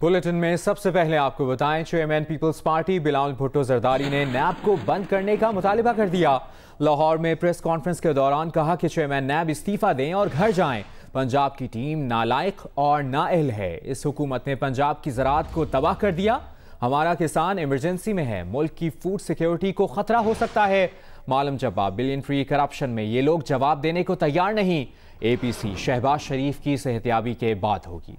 Bulletin में सबसे पहले आपको बताएं, chairman people's party Bilawal Bhutto Zardari ने नैब को बंद करने का मुतालिबा कर दिया। लाहौर में प्रेस कॉन्फ्रेंस के दौरान कहा कि चेयरमैन नैब इस्तीफा दें और घर जाएं। पंजाब की टीम नालायक और नाअहल है। इस हुकूमत ने पंजाब की ज़राअत को तबाह कर दिया। हमारा किसान इमरजेंसी में है। मुल्क की फूड सिक्योरिटी को खतरा हो सकता है। मालम जब्बा बिलियन फ्री करप्शन में ये लोग जवाब देने को तैयार नहीं। APC शहबाज शरीफ की सेहतियाबी के बाद होगी।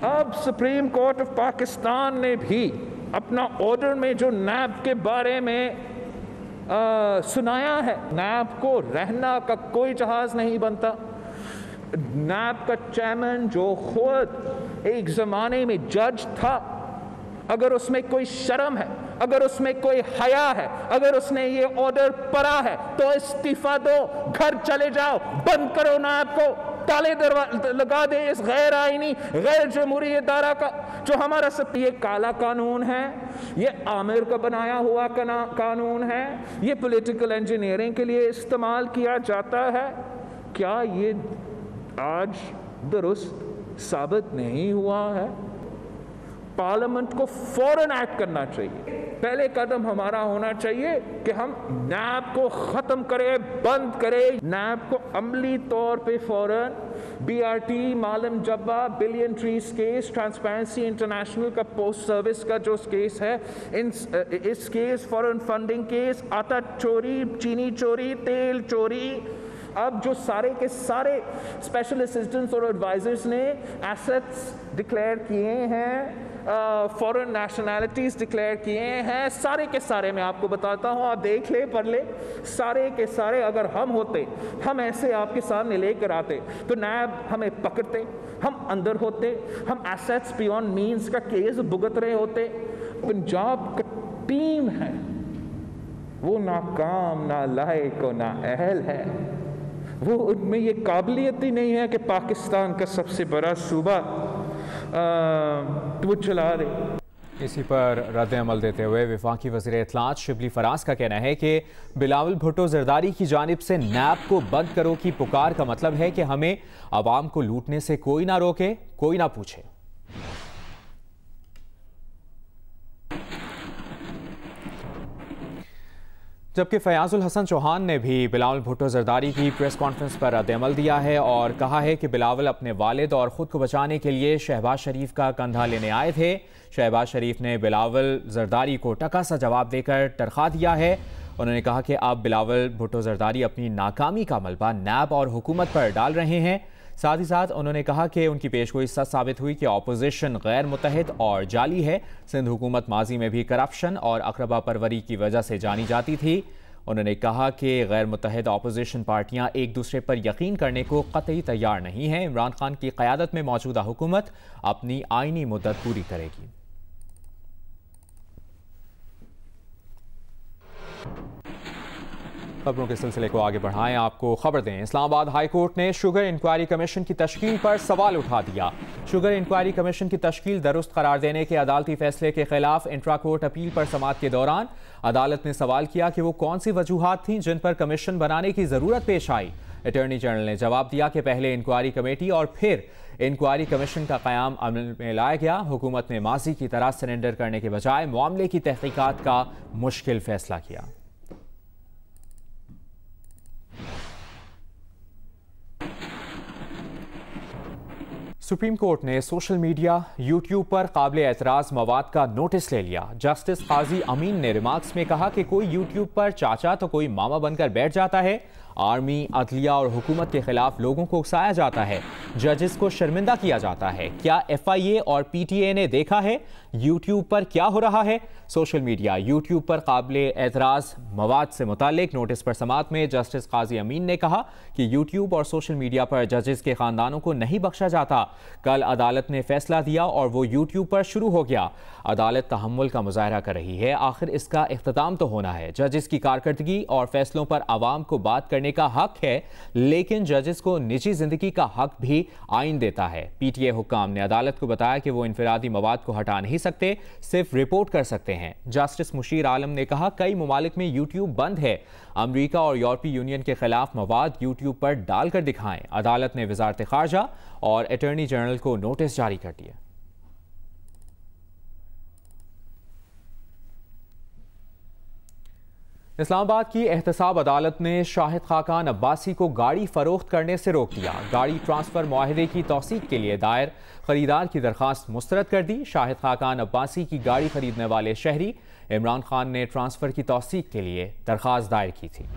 अब सुप्रीम कोर्ट ऑफ पाकिस्तान ने भी अपना ऑर्डर में जो नैब के बारे में सुनाया है, नैब को रहना का कोई जहाज नहीं बनता। नैब का चेयरमैन जो खुद एक ज़माने में जज था, अगर उसमें कोई शर्म है, अगर उसमें कोई हया है, अगर उसने ये ऑर्डर पढ़ा है तो इस्तीफा दो, घर चले जाओ, बंद करो नैब को, ताले लगा दे इस गैर आईनी गैर जमहूरी इदारा का जो हमारा सब। ये काला कानून है, ये आमिर का बनाया हुआ कानून है, ये पॉलिटिकल इंजीनियरिंग के लिए इस्तेमाल किया जाता है। क्या ये आज दुरुस्त साबित नहीं हुआ है? पार्लियामेंट को फौरन एक्ट करना चाहिए। पहले कदम हमारा होना चाहिए कि हम नैब को ख़त्म करें, बंद करें। नैब को अमली तौर पे फौरन BRT, Malam Jabba, billion trees case, transparency international का पोस्ट सर्विस का जो केस है, इस केस, फॉरेन फंडिंग केस, आटा चोरी, चीनी चोरी, तेल चोरी, अब जो सारे के सारे स्पेशल असिस्टेंट्स और एडवाइजर्स ने एसेट्स डिक्लेयर किए हैं, फॉरेन नेशनैलिटीज़ डिक्लेयर किए हैं, सारे के सारे मैं आपको बताता हूँ, आप देख ले पढ़ ले, सारे के सारे अगर हम होते, हम ऐसे आपके सामने लेकर आते तो नैब हमें पकड़ते, हम अंदर होते, हम एसेट्स बियॉन्ड मीन्स का केस भुगत रहे होते। पंजाब का टीम है वो नाकाम, नालायक और नाअहल है। वो उनमें ये काबिलियत ही नहीं है कि पाकिस्तान का सबसे बड़ा सूबा वो चला रहे। इसी पर रद्द अमल देते हुए वफाकी वज़ीर इत्तलात शिबली फराज का कहना है कि बिलावल भुट्टो जरदारी की जानिब से नैब को बंद करो की पुकार का मतलब है कि हमें आवाम को लूटने से कोई ना रोके, कोई ना पूछे। जबकि फयाजुल हसन चौहान ने भी बिलावल भुट्टो जरदारी की प्रेस कॉन्फ्रेंस पर रद्द-ए-अमल दिया है और कहा है कि बिलावल अपने वालिद और ख़ुद को बचाने के लिए शहबाज शरीफ का कंधा लेने आए थे। शहबाज शरीफ ने बिलावल जरदारी को टका सा जवाब देकर तरखा दिया है। उन्होंने कहा कि अब बिलावल भुट्टो जरदारी अपनी नाकामी का मलबा नैब और हुकूमत पर डाल रहे हैं। साथ ही साथ उन्होंने कहा कि उनकी पेशगोई सच साबित हुई कि अपोजिशन गैर मुतहद और जाली है। सिंध हुकूमत माजी में भी करप्शन और अकरबा परवरी की वजह से जानी जाती थी। उन्होंने कहा कि गैर मुतहद अपोजिशन पार्टियां एक दूसरे पर यकीन करने को कतई तैयार नहीं हैं। इमरान खान की क़यादत में मौजूदा हुकूमत अपनी आइनी मुद्दत पूरी करेगी। खबरों के सिलसिले को आगे बढ़ाएं, आपको खबर दें। इस्लामाबाद हाई कोर्ट ने शुगर इंक्वायरी कमीशन की तश्कील पर सवाल उठा दिया। शुगर इंक्वायरी कमीशन की तश्कील दुरुस्त करार देने के अदालती फैसले के खिलाफ इंट्रा कोर्ट अपील पर समाअत के दौरान अदालत ने सवाल किया कि वो कौन सी वजूहात थीं जिन पर कमीशन बनाने की जरूरत पेश आई। अटॉर्नी जनरल ने जवाब दिया कि पहले इंक्वायरी कमेटी और फिर इंक्वायरी कमीशन का क़याम अमल में लाया गया। हुकूमत ने माजी की तरह सरेंडर करने के बजाय मामले की तहकीकात का मुश्किल फैसला किया। सुप्रीम कोर्ट ने सोशल मीडिया, यूट्यूब पर काबिल एतराज़ मवाद का नोटिस ले लिया। जस्टिस काजी अमीन ने रिमार्क्स में कहा कि कोई यूट्यूब पर चाचा तो कोई मामा बनकर बैठ जाता है। आर्मी, अदलिया और हुकूमत के खिलाफ लोगों को उकसाया जाता है, जजेस को शर्मिंदा किया जाता है। क्या FIA और PTA ने देखा है यूट्यूब पर क्या हो रहा है? सोशल मीडिया, यूट्यूब पर काबिल एतराज़ मवाद से मुतालिक नोटिस पर समाअत में जस्टिस काजी अमीन ने कहा कि यूट्यूब और सोशल मीडिया पर जजेस के ख़ानदानों को नहीं बख्शा जाता। कल अदालत ने फैसला दिया और वो यूट्यूब पर शुरू हो गया। अदालत तहम्मुल का मुजाहरा कर रही है, आखिर इसका इख्तिताम तो होना है। जजेस की कारकर्दगी और फैसलों पर आवाम को बात करने करने का हक है, लेकिन जजेस को निजी जिंदगी का हक भी आइन देता है। पीटीए हुक्काम ने अदालत को बताया कि वो इनफरादी मवाद को हटा नहीं सकते, सिर्फ रिपोर्ट कर सकते हैं। जस्टिस मुशीर आलम ने कहा, कई ममालिक में यूट्यूब बंद है, अमरीका और यूरोपीय यूनियन के खिलाफ मवाद यूट्यूब पर डालकर दिखाएं। अदालत ने वजारत खारजा और अटॉर्नी जनरल को नोटिस जारी कर दिया। इस्लामाबाद की एहतसाब अदालत ने शाहिद खाकान अब्बासी को गाड़ी फरोख्त करने से रोक दिया। गाड़ी ट्रांसफर मुआहदे की तौसीक के लिए दायर खरीदार की दरखास्त मुस्तरद कर दी। शाहिद खाकान अब्बासी की गाड़ी खरीदने वाले शहरी इमरान खान ने ट्रांसफर की तौसीक के लिए दरखास्त दायर की थी।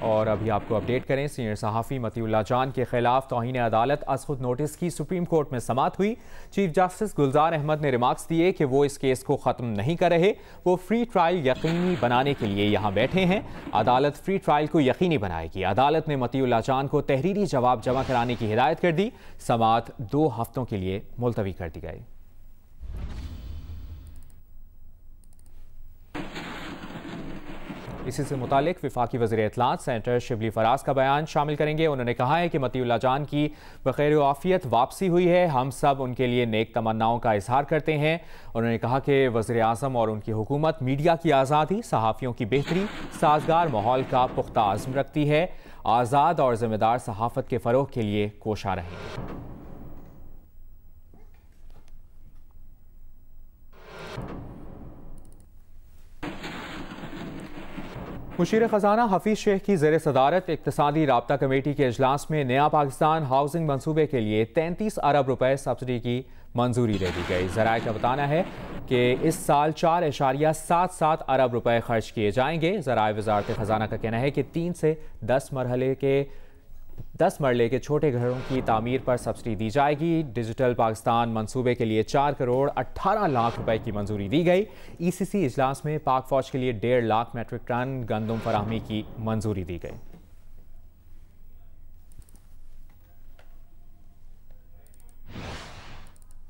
और अभी आपको अपडेट करें, सीनियर सहाफ़ी मतीउल्लाह जान के खिलाफ तौहीन अदालत अज़-खुद नोटिस की सुप्रीम कोर्ट में समाअत हुई। चीफ जस्टिस गुलजार अहमद ने रिमार्क्स दिए कि वो इस केस को ख़त्म नहीं कर रहे, वो फ्री ट्रायल यकीनी बनाने के लिए यहाँ बैठे हैं। अदालत फ्री ट्रायल को यकीनी बनाएगी। अदालत ने मतीउल्लाह जान को तहरीरी जवाब जमा कराने की हिदायत कर दी। समाअत 2 हफ्तों के लिए मुलतवी कर दी गई। इसी से मुतालिक वफाकी वज़ीर इत्तलात सेनेटर शिबली फराज का बयान शामिल करेंगे। उन्होंने कहा है कि मतीउल्लाह जान की बखैर आफियत वापसी हुई है, हम सब उनके लिए नेक तमन्नाओं का इजहार करते हैं। उन्होंने कहा कि वज़ीर आज़म और उनकी हुकूमत मीडिया की आज़ादी, सहाफ़ियों की बेहतरी, साजगार माहौल का पुख्ता आज़म रखती है। आज़ाद और ज़िम्मेदार सहाफ़त के फ़रोग़ के लिए कोशा रहेंगे। मुशीर ख़जाना हफीज़ शेख की ज़ेर सदारत इक़्तिसादी राब्ता कमेटी के इजलास में नया पाकिस्तान हाउसिंग मनसूबे के लिए 33 अरब रुपए सब्सिडी की मंजूरी दे दी गई। ज़राए का बताना है कि इस साल 4.77 अरब रुपए खर्च किए जाएंगे। ज़राए वज़ारत ख़जाना का कहना है कि 3 से 10 मरले के छोटे घरों की तामीर पर सब्सिडी दी जाएगी। डिजिटल पाकिस्तान मंसूबे के लिए 4 करोड़ 18 लाख रुपए की मंजूरी दी गई। ईसीसी इजलास में पाक फौज के लिए 1.5 लाख मेट्रिक टन गंदम फराहमी की मंजूरी दी गई।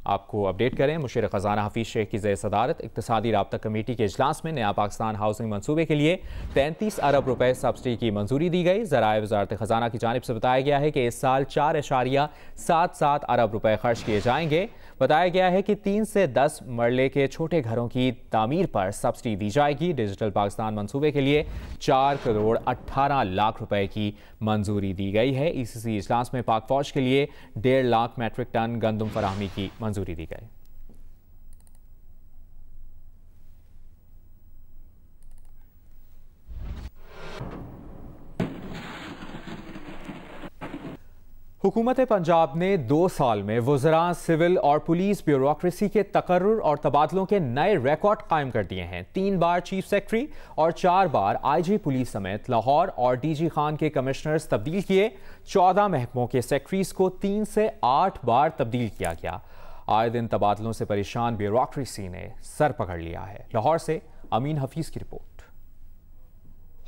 आपको अपडेट करें, मुशीर ख़जाना हफीज़ शेख की ज़ेर सदारत इक़्तिसादी राब्ता कमेटी के इजलास में नया पाकिस्तान हाउसिंग मंसूबे के लिए 33 अरब रुपए सब्सिडी की मंजूरी दी गई। ज़राए वज़ारत ख़जाना की जानिब से बताया गया है कि इस साल 4.77 अरब रुपए खर्च किए जाएंगे। बताया गया है कि 3 से 10 मरले के छोटे घरों की तामीर पर सब्सिडी दी जाएगी। डिजिटल पाकिस्तान मंसूबे के लिए 4 करोड़ 18 लाख रुपए की मंजूरी दी गई है। ईसीसी इजलास में पाक फौज के लिए 1.5 लाख मेट्रिक टन गंदम फराहमी की मंजूरी दी गई। हुकूमत पंजाब ने 2 साल में वज़रा, सिविल और पुलिस ब्यूरोक्रेसी के तकर्रुर और तबादलों के नए रिकॉर्ड कायम कर दिए हैं। 3 बार चीफ सेक्रेटरी और 4 बार आईजी पुलिस समेत लाहौर और डीजी खान के कमिश्नर्स तब्दील किए। 14 महकमों के सेक्रेटरीज को 3 से 8 बार तब्दील किया गया। आए दिन तबादलों से परेशान ब्यूरोक्रेसी ने सर पकड़ लिया है। लाहौर से अमीन हफीज़ की रिपोर्ट।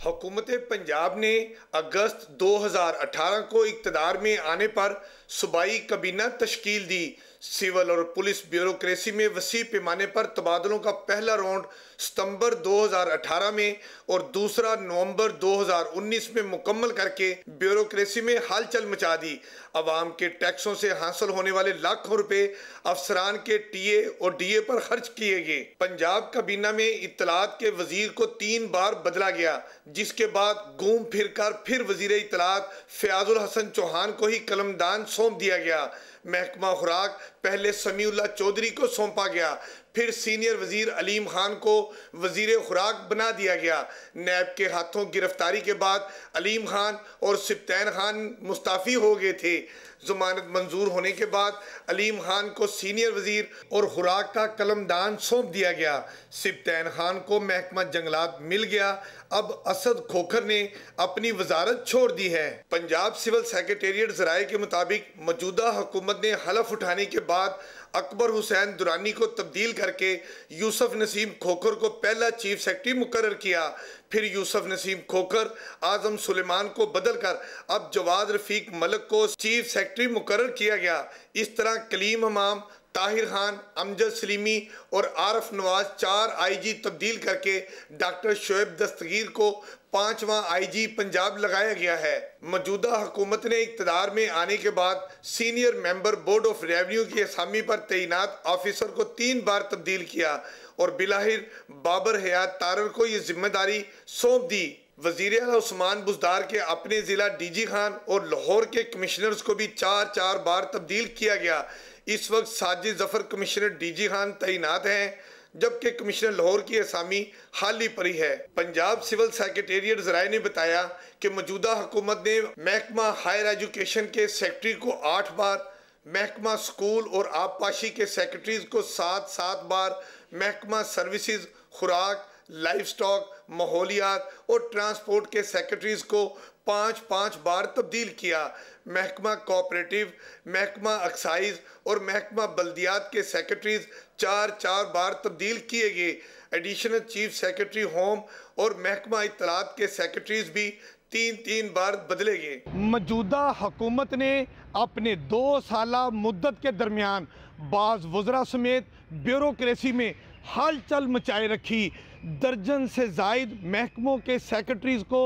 हुकूमत पंजाब ने अगस्त 2018 को इक़्तिदार में आने पर सूबाई कबीना तश्कील दी। सिविल और पुलिस ब्यूरोक्रेसी में वसी पैमाने पर तबादलों का पहला राउंड सितंबर 2018 में और दूसरा नवंबर 2019 में मुकम्मल करके ब्यूरोक्रेसी में हलचल मचा दी। अवाम के टैक्सों से हासिल होने वाले लाखों रुपए अफसरान के टीए और डीए पर खर्च किए गए। पंजाब काबीना में इत्तलात के वजीर को 3 बार बदला गया, जिसके बाद घूम फिर कर फिर वजीर इत्तलात फयाजुल हसन चौहान को ही कलमदान सौंप दिया गया। महकमा खुराक पहले समीउल्लाह चौधरी को सौंपा गया, फिर सीनियर वजीर अलीम खान को वजीर खुराक बना दिया गया। नैब के हाथों गिरफ्तारी के बाद अलीम खान और सिब्तैन खान मुस्ताफ़ी हो गए थे। जमानत मंजूर होने के बाद अलीम खान को सीनियर वजीर और खुराक का कलमदान सौंप दिया गया। सिब्तैन खान को महकमा जंगलात मिल गया। अब असद खोखर ने अपनी वजारत छोड़ दी है। पंजाब सिविल सेक्रेटेरिएट ज़राए के मुताबिक मौजूदा हुकूमत ने हलफ उठाने के बाद अकबर हुसैन दुरानी को तब्दील करके यूसुफ नसीम खोखर को पहला चीफ सेक्रेटरी मुकर्रर किया। फिर यूसुफ नसीम खोखर आजम सुलेमान को बदलकर अब जवाद रफीक मलिक को चीफ सेक्रेटरी मुकर्रर किया गया। इस तरह कलीम इमाम, ताहिर खान, अमजद सलीमी और आरफ नवाज 4 IG तब्दील करके डॉक्टर शोएब दस्तगीर को 5वां IG पंजाब लगाया गया है। मौजूदा हुकूमत ने इक़्तिदार में आने के बाद senior member board of revenue की असामी पर तैनात ऑफिसर को 3 बार तब्दील किया और बिलाहिर बाबर हयात तारर को ये जिम्मेदारी सौंप दी। वज़ीर आला उस्मान बुज़दार के अपने ज़िला DG खान और लाहौर के कमिश्नर्स को भी 4 बार तब्दील किया गया। इस वक्त साजिद जफर कमिश्नर DG खान तैनात हैं, जबकि कमिश्नर लाहौर की असामी खाली पड़ी है। पंजाब सिविल सेक्रेटेरिएट ज़राए ने बताया कि मौजूदा हुकूमत ने महकमा हायर एजुकेशन के सेक्रेटरी को 8 बार, महकमा स्कूल और आबपाशी के सेक्रेटरीज को 7 बार, महकमा सर्विसेज, खुराक, लाइफ स्टॉक, माहौलियात और ट्रांसपोर्ट के सेक्रेटरीज को 5 बार तब्दील किया। महकमा कोऑपरेटिव, महकमा एक्साइज और महकमा बल्दियात के सेक्रेटरीज 4 बार तब्दील किए गए। एडिशनल चीफ सेक्रेटरी होम और महकमा इत्तलात के सेक्रेटरीज भी 3 बार बदले गए। मौजूदा हुकूमत ने अपने 2 साला मुद्दत के दरमियान बाज़ वज़रा समेत ब्यूरोक्रेसी में हलचल मचाए रखी। दर्जन से जायद महकमों के सेक्रेटरीज को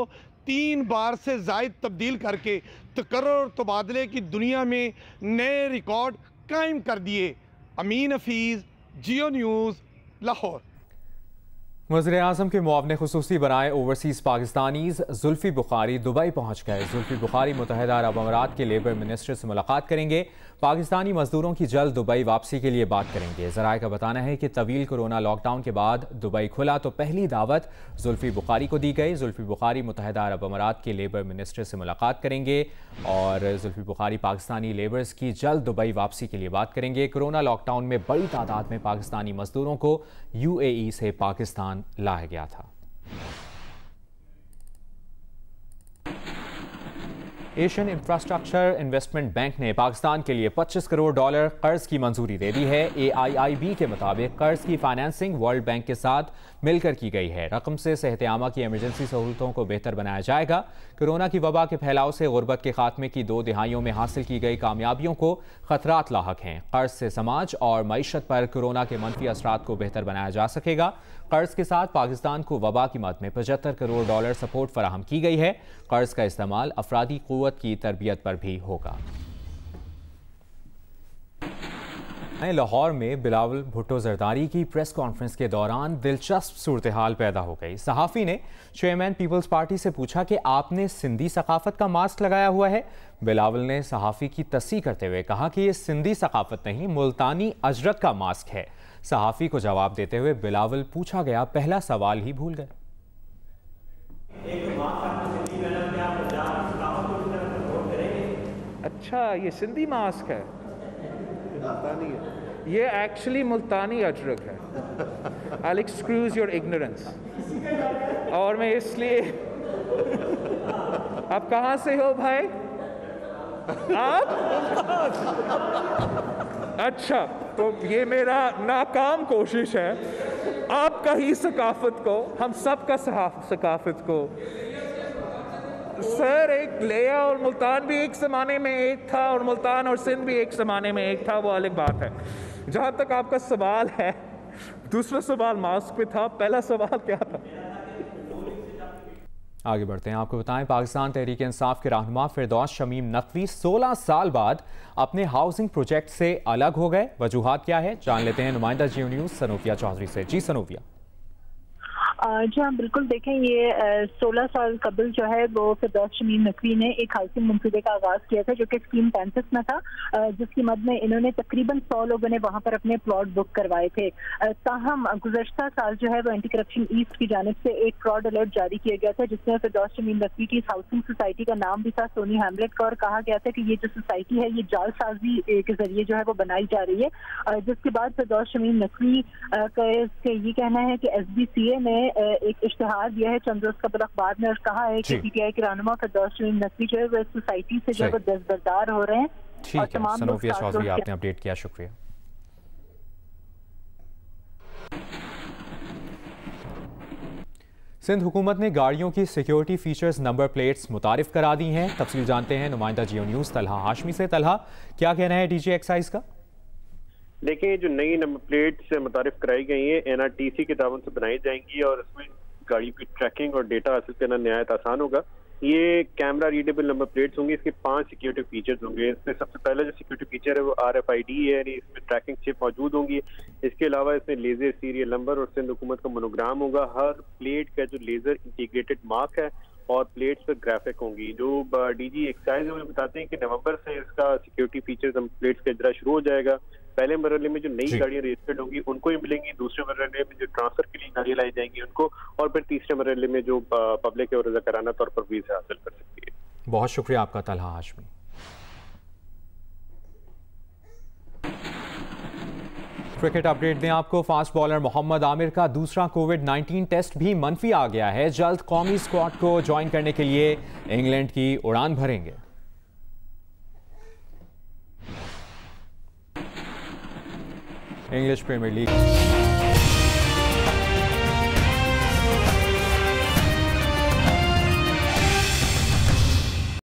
3 बार से जायद तब्दील करके तकर्रुर और तबादले की दुनिया में नए रिकॉर्ड कायम कर दिए। अमीन हफीज़, जियो न्यूज़, लाहौर। वज़ीर आज़म के मुआवने खुसूसी बनाए overseas Pakistanis Zulfi Bukhari Dubai पहुँच गए। जुल्फ़ी बुखारी मुत्तहिदा अरब अमारात के लेबर मिनिस्टर से मुलाकात करेंगे। पाकिस्तानी मजदूरों की जल्द दुबई वापसी के लिए बात करेंगे। ज़राए का बताना है कि तवील कोरोना लॉकडाउन के बाद दुबई खुला तो पहली दावत जुल्फ़ी बुखारी को दी गई। जुल्फ़ी बुखारी मुत्तहिदा अरब अमारात के लेबर मिनिस्टर से मुलाकात करेंगे और जुल्फ़ी बुखारी पाकिस्तानी लेबर्स की जल्द दुबई वापसी के लिए बात करेंगे। कोरोना लॉकडाउन में बड़ी तादाद में पाकिस्तानी मजदूरों को UAE से पाकिस्तान लाया गया था। एशियन इंफ्रास्ट्रक्चर इन्वेस्टमेंट बैंक ने पाकिस्तान के लिए $25 करोड़ कर्ज की मंजूरी दे दी है। AIIB के मुताबिक कर्ज की फाइनेंसिंग वर्ल्ड बैंक के साथ मिलकर की गई है। रकम से सेहत आमा की एमरजेंसी सहूलतों को बेहतर बनाया जाएगा। कोरोना की वबा के फैलाव से गुर्बत के खात्मे की 2 दिहाइयों में हासिल की गई कामयाबियों को खतरात लाहक हैं। कर्ज से समाज और मईशत पर कोरोना के मनफी असरात को बेहतर बनाया जा सकेगा। कर्ज के साथ पाकिस्तान को वबा की मद में $75 करोड़ सपोर्ट फराहम की गई है। कर्ज का इस्तेमाल अफरादी क़ुव्वत की तरबियत पर भी होगा। लाहौर में बिलावल भुट्टो जरदारी की प्रेस कॉन्फ्रेंस के दौरान दिलचस्प सूरत हाल पैदा हो गई। सहाफ़ी ने चेयरमैन पीपल्स पार्टी से पूछा कि आपने सिंधी सकाफत का मास्क लगाया हुआ है। बिलावल ने सहाफ़ी की तस्दीक करते हुए कहा कि ये सिंधी सकाफत नहीं, मुल्तानी अजरक का मास्क है। सहाफ़ी को जवाब देते हुए बिलावल पूछा गया पहला सवाल ही भूल गए। अच्छा, ये सिंधी मास्क है, ये एक्चुअली मुल्तानी अजरक है। I'll excuse your ignorance। और मैं इसलिए, आप कहाँ से हो भाई? आप? अच्छा, तो ये मेरा नाकाम कोशिश है आपका ही सकाफत को, हम सब का सकाफत को। सर, एक लिया और मुल्तान भी एक ज़माने में एक था और मुल्तान और सिंध भी एक ज़माने में एक था, वो अलग बात है। जहाँ तक आपका सवाल है, दूसरा सवाल मास्क पे था, पहला सवाल क्या था? आगे बढ़ते हैं। आपको बताएं, पाकिस्तान तहरीक इंसाफ के रहनुमा फिरदौस शमीम नकवी 16 साल बाद अपने हाउसिंग प्रोजेक्ट से अलग हो गए। वजूहात क्या है, जान लेते हैं नुमाइंदा जियो न्यूज़ सनोफिया चौधरी से। जी सनोफिया। जी हाँ, बिल्कुल देखें, ये 16 साल कबल जो है वो फिरदौस शमीम नकवी ने एक हाउसिंग मंसूबे का आगाज किया था जो कि स्कीम 35 में था, जिसकी मद में इन्होंने तकरीबन 100 लोगों ने वहाँ पर अपने प्लॉट बुक करवाए थे। ताहम गुज़श्ता साल जो है वो एंटी करप्शन ईस्ट की जानिब से एक फ्रॉड अलर्ट जारी किया गया था, जिसमें फिरदौस शमीम नकवी की हाउसिंग सोसाइटी का नाम भी था सोनी हैमलेट का, और कहा गया था कि ये जो सोसाइटी है ये जालसाजी के जरिए जो है वो बनाई जा रही है। जिसके बाद फिरदौस शमीम नकवी का ये कहना है कि SBCA ने एक इश्तिहार दिया है चंद रोज कबल अखबार में और कहा है कि PTI के रहनुमा फिरदौस शमीम नकवी जो है वो इस सोसाइटी से जो है वो दस्तबरदार हो रहे हैं। ठीक है सनोफिया चौधरी, आपने अपडेट किया, शुक्रिया। सिंध हुकूमत ने गाड़ियों की सिक्योरिटी फीचर्स नंबर प्लेट्स मुतारिफ करा दी हैं। तफसील जानते हैं नुमाइंदा जियो न्यूज़ तलहा हाशमी से। तलहा, क्या कहना है DG एक्साइज का? देखिए, जो नई नंबर प्लेट से मुतारिफ कराई गई है NRTC के तावन से बनाई जाएंगी और इसमें गाड़ी की ट्रैकिंग और डेटा हासिल करना नहायत आसान होगा। ये कैमरा रीडेबल नंबर प्लेट्स होंगी। इसके 5 सिक्योरिटी फीचर्स होंगे। इसमें सबसे पहला जो सिक्योरिटी फीचर है वो RFID है, यानी इसमें ट्रैकिंग चिप मौजूद होंगी। इसके अलावा इसमें लेजर सीरियल नंबर और सिंध हुकूमत का मोनोग्राम होगा। हर प्लेट का जो लेजर इंटीग्रेटेड मार्क है और प्लेट्स पर ग्राफिक होंगी। जो DG एक्साइज हमें बताते हैं कि नवंबर से इसका सिक्योरिटी फीचर्स हम प्लेट्स का इजरा शुरू हो जाएगा। पहले मरहले में जो नई गाड़ियां रजिस्टर्ड होंगी उनको ही मिलेंगी, दूसरे मरहले में जो ट्रांसफर के लिए गाड़ियां लाई जाएंगी उनको, और फिर तीसरे मरहले में जो पब्लिक है वो रज़ाकाराना तौर पर वीजा हासिल कर सकती है। बहुत शुक्रिया आपका तलहा हाशमी। क्रिकेट अपडेट दें आपको। फास्ट बॉलर मोहम्मद आमिर का दूसरा कोविड-19 टेस्ट भी मनफी आ गया है। जल्द कौमी स्क्वाड को ज्वाइन करने के लिए इंग्लैंड की उड़ान भरेंगे। English premiere league